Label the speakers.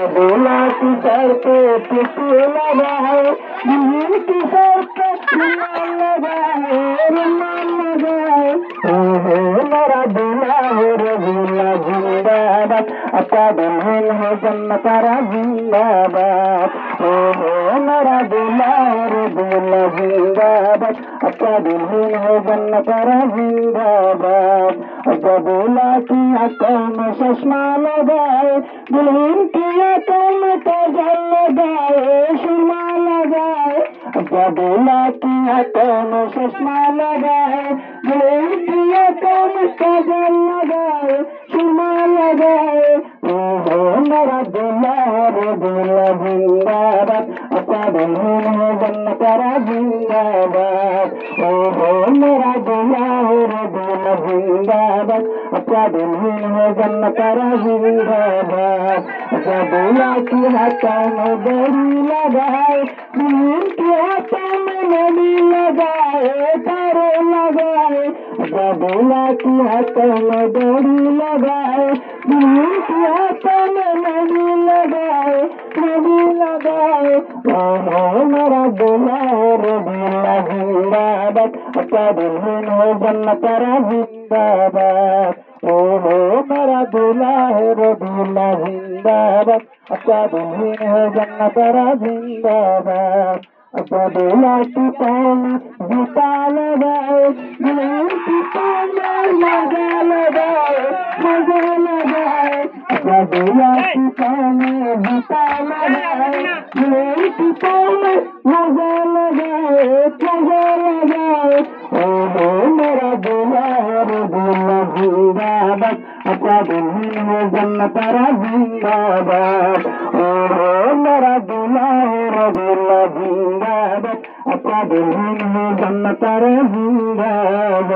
Speaker 1: दूल्हा की सर पे टिकू लगाए, दुल्हन की सर पे रुमाल लगाए, रुमाल लगाए। मेरा दूल्हा हो रसूला जिंदाबाद, अच्छा दुल्हन हो जन्नत का जिंदाबाद। मेरा दूल्हा हो रसूला जिंदाबाद, अच्छा दुल्हन हो जन्नत का जिंदाबाद। अच्छा दूल्हा की आंखों में चश्मा लगाए, दुल्हन की आंखों में काजल लगाए, सुरमा लगाए। अच्छा दूल्हा की आंखों में चश्मा लगाए, दुल्हन की आंखों में काजल लगाए, सुरमा लगाए। मेरा दूल्हा रे दूल्हा जिंदाबाद, अच्छा दुल्हन हो जन्नत का जिंदाबाद। मेरा दूल्हा रे दूल्हा जिंदाबाद, अच्छा दुल्हन हो जन्नत का जिंदाबाद। अच्छा दूल्हा की हाथों में डोरी लगाए, दुल्हन की हाथों में नदी लगाए, तारे लगाए। अच्छा दूल्हा की हाथों में डोरी लगाए, दुल्हन की हाथों में नदी लगाए, नदी लगाए। मेरा दूल्हा रे दूल्हा जिंदाबाद, अच्छा दुल्हन हो जन्नत का जिंदाबाद। मेरा दूल्हा है रे दूल्हा जिंदाबाद, अच्छा दुल्हन हो जन्नत का जिंदाबाद। अच्छा दूल्हा की पाँव में जूता लगाए, दुल्हन की पाँव में लगा लगाए, लगा लगाए। अच्छा दूल्हा की पाँव में जूता लगाए, दुल्हन की पाँव में लगा लगाए, लगा लगाए। मेरा दूल्हा रे दूल्हा जिंदाबाद, अच्छा दुल्हन हो जन्नत का जिंदाबाद। मेरा दूल्हा रे दूल्हा जिंदाबाद, अच्छा दुल्हन हो जन्नत का जिंदाबाद।